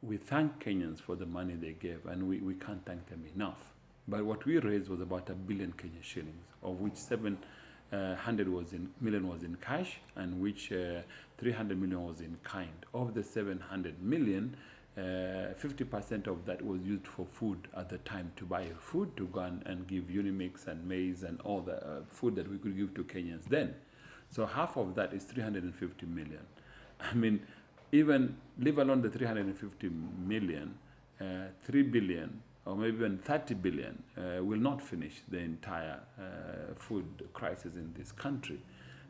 we thank Kenyans for the money they gave, and we can't thank them enough. But what we raised was about 1 billion Kenya shillings, of which 700 million was in cash, and which 300 million was in kind. Of the 700 million, 50% of that was used for food at the time, to buy food, to go and give Unimix and maize and all the food that we could give to Kenyans then. So half of that is 350 million. I mean, even leave alone the 350 million, 3 billion or maybe even 30 billion will not finish the entire food crisis in this country.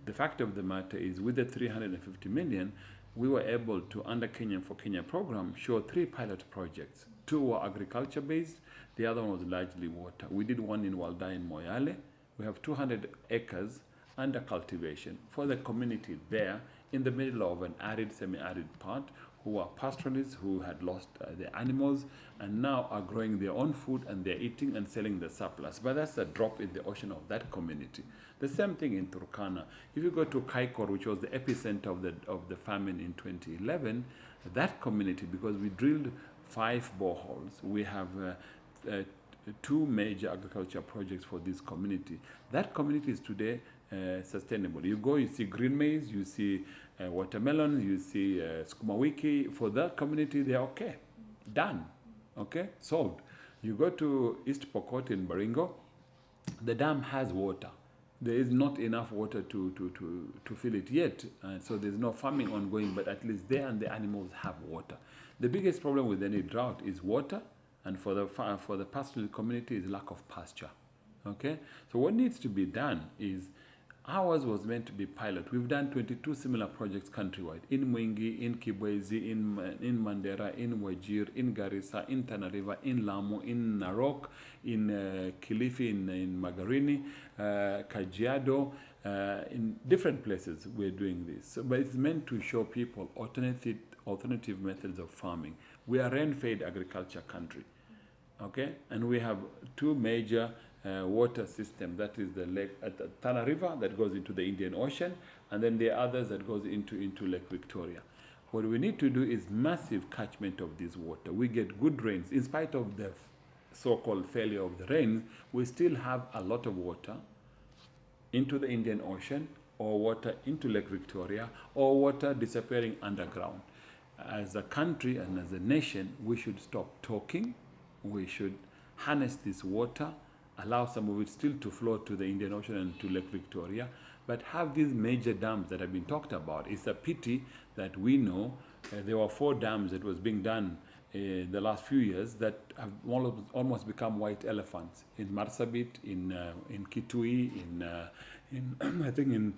The fact of the matter is, with the 350 million, we were able to, under Kenyan for Kenya program, show 3 pilot projects. 2 were agriculture based, the other one was largely water. We did one in Walda in Moyale. We have 200 acres under cultivation for the community there in the middle of an arid, semi-arid part, who are pastoralists who had lost their animals and now are growing their own food, and they're eating and selling the surplus. But that's a drop in the ocean of that community. The same thing in Turkana. If you go to Kaikor, which was the epicenter of the famine in 2011, that community, because we drilled 5 boreholes, we have 2 major agriculture projects for this community. That community is today sustainable. You go, you see green maize, you see watermelon, you see sukuma wiki. For that community, they're okay. Done. Okay? Solved. You go to East Pokot in Baringo, the dam has water. There is not enough water to fill it yet, so there's no farming ongoing, but at least there and the animals have water. The biggest problem with any drought is water, and for the pastoral community is lack of pasture. Okay? So what needs to be done is, ours was meant to be pilot. We've done 22 similar projects countrywide, in Mwingi, in Kibwezi, in Mandera, in Wajir, in Garissa, in Tana River, in Lamu, in Narok, in Kilifi, in Magarini, Kajiado, in different places we're doing this. So, but it's meant to show people alternative methods of farming. We are rain-fed agriculture country, okay? And we have 2 major water system. That is the lake at the Tana River that goes into the Indian Ocean, and then the others that goes into Lake Victoria. What we need to do is massive catchment of this water. We get good rains. In spite of the so-called failure of the rains, we still have a lot of water into the Indian Ocean, or water into Lake Victoria, or water disappearing underground. As a country and as a nation, we should stop talking. We should harness this water, allow some of it still to flow to the Indian Ocean and to Lake Victoria, but have these major dams that have been talked about. It's a pity that we know there were 4 dams that was being done the last few years that have almost become white elephants, in Marsabit, in Kitui, in I think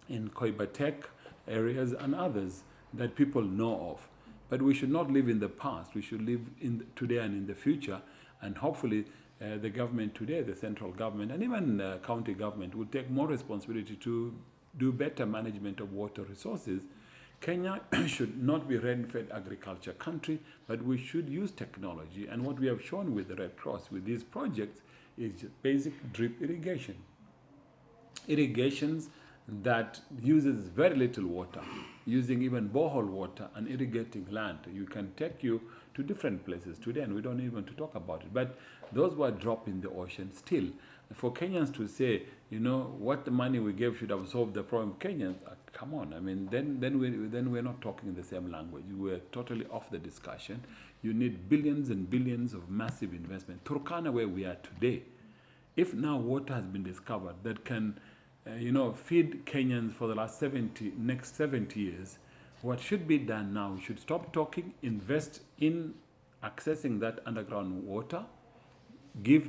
in Koibatek areas and others that people know of. But we should not live in the past. We should live in today and in the future, and hopefully the government today, the central government, and even county government will take more responsibility to do better management of water resources. Kenya should not be rain-fed agriculture country, but we should use technology. And what we have shown with the Red Cross with these projects is basic drip irrigation. Irrigations that uses very little water, using even borehole water and irrigating land. You can take you to different places today, and we don't even to talk about it. But those were dropped in the ocean still. For Kenyans to say, you know, what the money we gave should have solved the problem, Kenyans, come on. I mean, then we're not talking the same language. We're totally off the discussion. You need billions and billions of massive investment. Turkana, where we are today, if now water has been discovered that can feed Kenyans for the next 70 years, what should be done now, we should stop talking, invest in accessing that underground water, give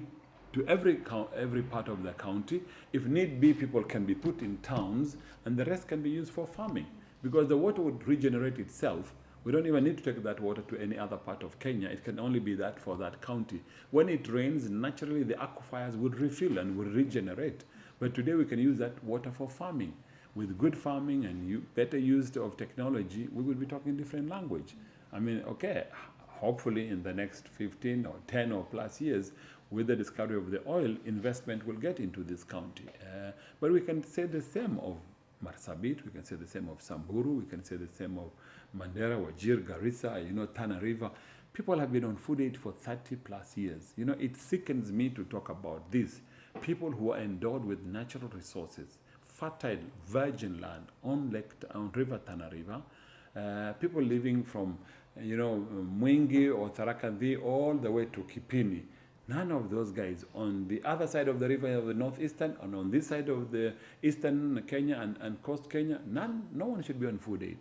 to every part of the county. If need be, people can be put in towns, and the rest can be used for farming, because the water would regenerate itself. We don't even need to take that water to any other part of Kenya. It can only be that for that county. When it rains, naturally the aquifers would refill and would regenerate. But today we can use that water for farming. With good farming and better use of technology, we will be talking different language. I mean, okay, hopefully in the next 15 or 10 or plus years, with the discovery of the oil, investment will get into this county. But we can say the same of Marsabit, we can say the same of Samburu, we can say the same of Mandera, Wajir, Garissa, Tana River. People have been on food aid for 30 plus years. It sickens me to talk about this. People who are endowed with natural resources, fertile, virgin land on River Tana River, people living from, Mwingi or Tharakandi all the way to Kipini. None of those guys on the other side of the river of the northeastern and on this side of the eastern Kenya and coast Kenya, no one should be on food aid.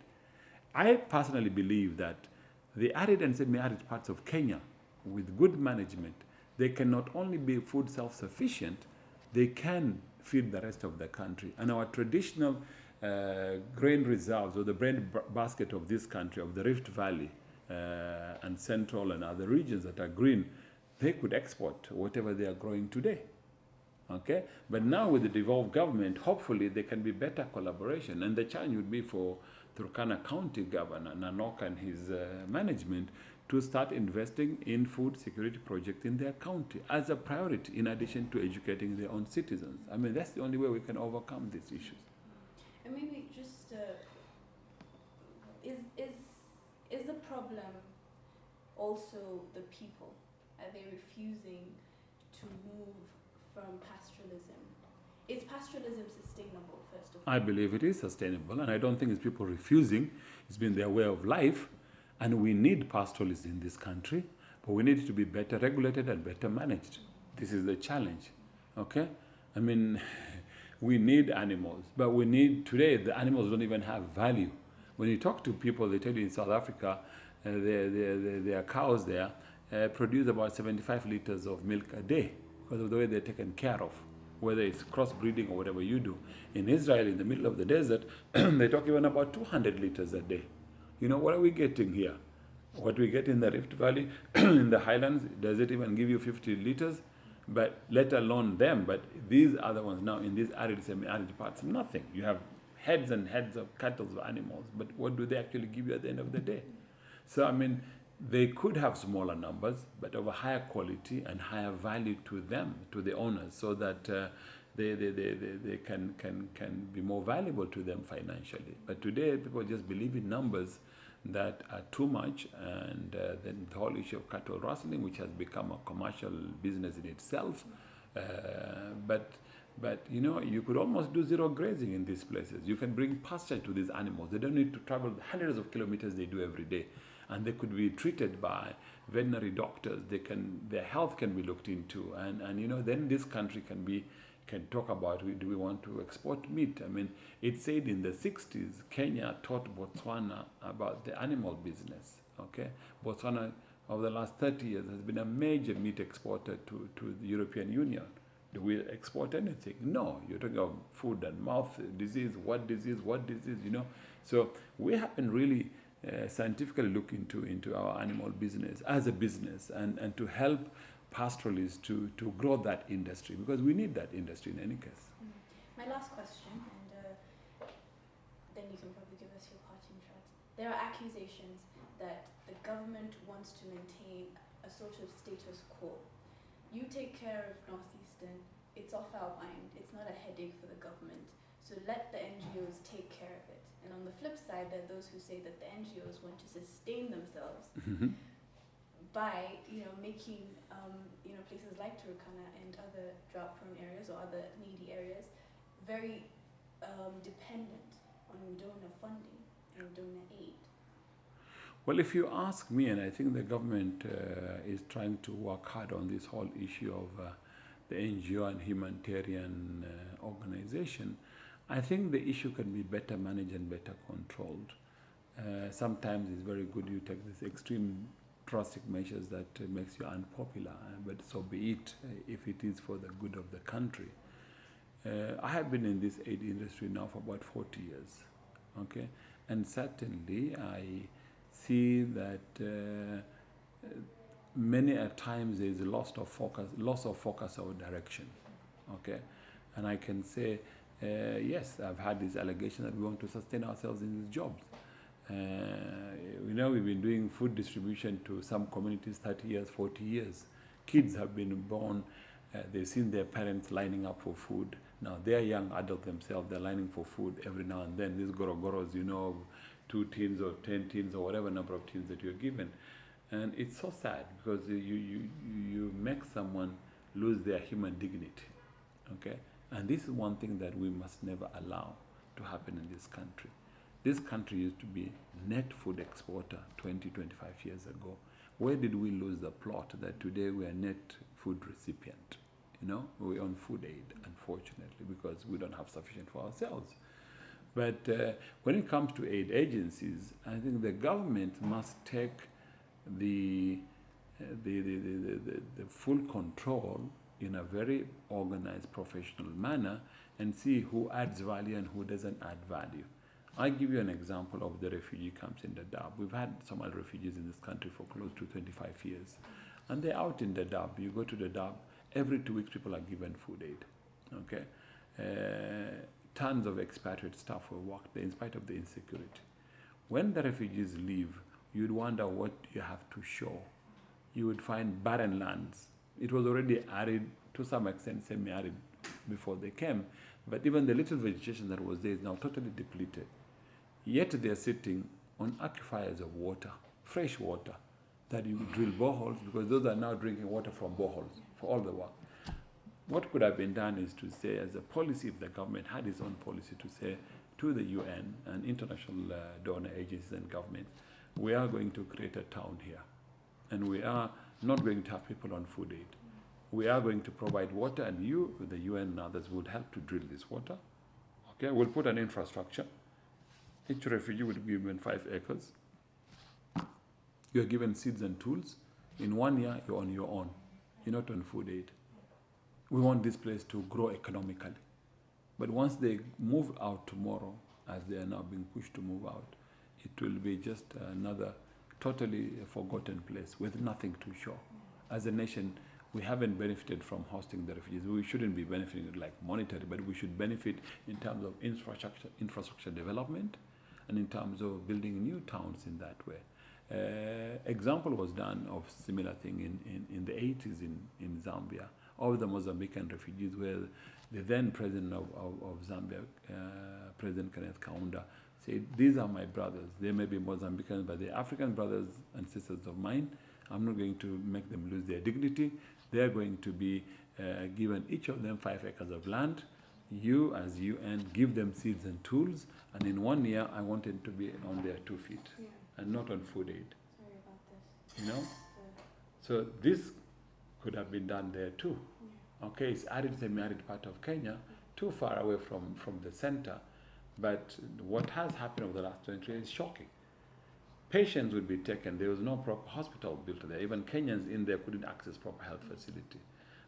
I personally believe that the arid and semi-arid parts of Kenya, with good management, they can not only be food self-sufficient, they can feed the rest of the country. And our traditional grain reserves, or the bread basket of this country, of the Rift Valley and Central and other regions that are green, they could export whatever they are growing today. Okay? But now with the devolved government, hopefully there can be better collaboration. And the challenge would be for Turkana County Governor Nanok and his management to start investing in food security projects in their county as a priority, in addition to educating their own citizens. I mean, that's the only way we can overcome these issues. And maybe just, is the problem also the people? Are they refusing to move from pastoralism? Is pastoralism sustainable, first of all? I believe it is sustainable, and I don't think it's people refusing. It's been their way of life, and we need pastoralism in this country, but we need it to be better regulated and better managed. This is the challenge, okay? I mean, we need animals, but today, the animals don't even have value. When you talk to people, they tell you in South Africa, their cows there, produce about 75 liters of milk a day because of the way they're taken care of, whether it's crossbreeding or whatever you do. In Israel, in the middle of the desert, they talk even about 200 liters a day. What are we getting here? What we get in the Rift Valley, in the highlands, does it even give you 50 liters? But let alone them, but these other ones now in these arid, semi-arid parts, nothing. You have heads and heads of cattle, of animals, but what do they actually give you at the end of the day? So, I mean, they could have smaller numbers, but of a higher quality and higher value to them, to the owners, so that they can be more valuable to them financially. But today, people just believe in numbers that are too much, and then the whole issue of cattle rustling, which has become a commercial business in itself. But you could almost do zero grazing in these places. You can bring pasture to these animals. They don't need to travel the hundreds of kilometers they do every day. And they could be treated by veterinary doctors. Their health can be looked into, and then this country can talk about, do we want to export meat? I mean, it said in the 60s, Kenya taught Botswana about the animal business. Okay, Botswana over the last 30 years has been a major meat exporter to the European Union. Do we export anything? No. You're talking about food and mouth disease, what disease? So we haven't really scientifically look into our animal business as a business, and to help pastoralists to grow that industry, because we need that industry in any case. My last question, and then you can probably give us your parting shots. There are accusations that the government wants to maintain a sort of status quo. You take care of Northeastern, it's off our mind, it's not a headache for the government, so let the NGOs take care of it. And on the flip side, there are those who say that the NGOs want to sustain themselves by, making, places like Turkana and other drought-prone areas or other needy areas very dependent on donor funding and donor aid. Well, if you ask me, and I think the government is trying to work hard on this whole issue of the NGO and humanitarian organization, I think the issue can be better managed and better controlled. Sometimes it's very good you take these extreme drastic measures that makes you unpopular, but so be it if it is for the good of the country. I have been in this aid industry now for about 40 years, okay? And certainly I see that many a times there is a loss of focus or direction, okay? And I can say, yes, I've had this allegation that we want to sustain ourselves in these jobs. We've been doing food distribution to some communities 30 years, 40 years. Kids have been born, they've seen their parents lining up for food. Now they are young adults themselves. They're lining for food every now and then. These gorogoros, 2 tins or 10 tins or whatever number of tins that you're given, and it's so sad because you make someone lose their human dignity. Okay, and this is one thing that we must never allow to happen in this country. This country used to be net food exporter 25 years ago. Where did we lose the plot that today we are net food recipient? We're on food aid, unfortunately, because we don't have sufficient for ourselves. But when it comes to aid agencies, I think the government must take the full control in a very organized, professional manner and see who adds value and who doesn't add value. I give you an example of the refugee camps in Dadaab. We've had Somali refugees in this country for close to 25 years. And they're out in Dadaab. You go to Dadaab, every 2 weeks people are given food aid. Okay? Tons of expatriate staff will work there in spite of the insecurity. When the refugees leave, you'd wonder what you have to show. You would find barren lands. It was already arid, to some extent semi-arid before they came, but even the little vegetation that was there is now totally depleted. Yet they are sitting on aquifers of water, fresh water, that you drill boreholes, because those are now drinking water from boreholes for all the work. What could have been done is to say, as a policy, if the government had its own policy, to say to the UN and international donor agencies and governments, we are going to create a town here, and we are not going to have people on food aid. We are going to provide water, and you, the UN and others, would help to drill this water. Okay, we'll put an infrastructure. Each refugee would be given 5 acres. You're given seeds and tools. In 1 year, you're on your own. You're not on food aid. We want this place to grow economically. But once they move out tomorrow, as they are now being pushed to move out, it will be just another totally forgotten place with nothing to show. As a nation, we haven't benefited from hosting the refugees. We shouldn't be benefiting like monetary, but we should benefit in terms of infrastructure development and in terms of building new towns in that way. Example was done of similar thing in the 80s in Zambia, of the Mozambican refugees, where the then president of Zambia, President Kenneth Kaunda, said, these are my brothers. They may be Mozambicans, but they're African brothers and sisters of mine. I'm not going to make them lose their dignity. They're going to be given, each of them, 5 acres of land. You, as UN, give them seeds and tools, and in 1 year, I want them to be on their 2 feet, and not on food aid. Sorry about this. So this could have been done there too. Okay, it's arid, semi-arid part of Kenya, too far away from the center, but what has happened over the last 20 years is shocking. Patients would be taken. There was no proper hospital built there. Even Kenyans in there couldn't access proper health facility.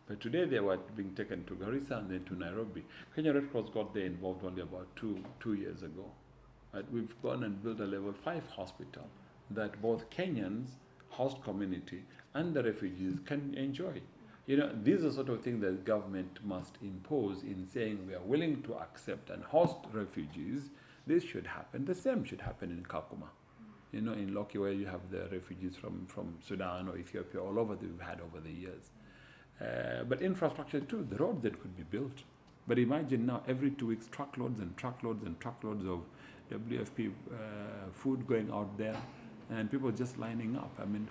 But today they were being taken to Garissa and then to Nairobi. Kenya Red Cross got there involved only about two years ago. But we've gone and built a level 5 hospital that both Kenyans, host community, and the refugees can enjoy. These are sort of things that government must impose in saying we are willing to accept and host refugees. This should happen. The same should happen in Kakuma. In Loki, where you have the refugees from Sudan or Ethiopia, all over that we've had over the years. But infrastructure too, the roads that could be built. But imagine now every 2 weeks, truckloads and truckloads and truckloads of WFP food going out there, and people just lining up.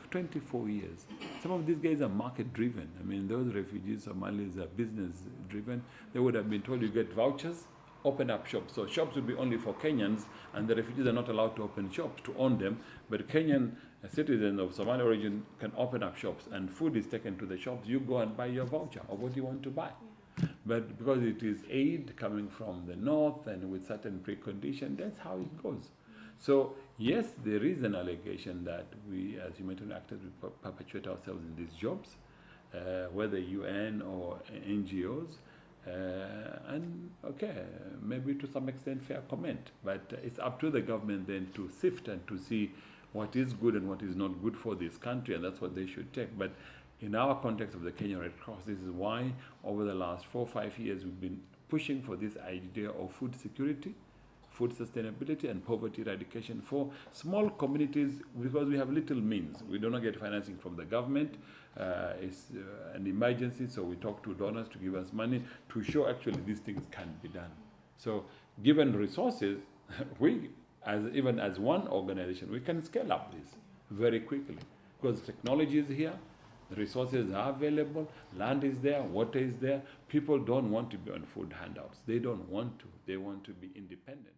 24 years. Some of these guys are market driven. Those refugees, Somalis, are business driven. They would have been told you get vouchers, open up shops. So shops would be only for Kenyans, and the refugees are not allowed to open shops to own them. But Kenyan citizens of Somali origin can open up shops, and food is taken to the shops. You go and buy your voucher of what you want to buy. But because it is aid coming from the north and with certain preconditions, that's how it goes. So yes, there is an allegation that we as humanitarian actors we perpetuate ourselves in these jobs, whether UN or NGOs. And okay, maybe to some extent fair comment, but it's up to the government then to sift and to see what is good and what is not good for this country, and that's what they should take. But in our context of the Kenya Red Cross, this is why over the last 4 or 5 years we've been pushing for this idea of food security, food sustainability and poverty eradication for small communities, because we have little means. We do not get financing from the government. It's an emergency, so we talk to donors to give us money to show actually these things can be done. So given resources, we, even as one organization, we can scale up this very quickly, because technology is here, the resources are available, land is there, water is there. People don't want to be on food handouts. They don't want to. They want to be independent.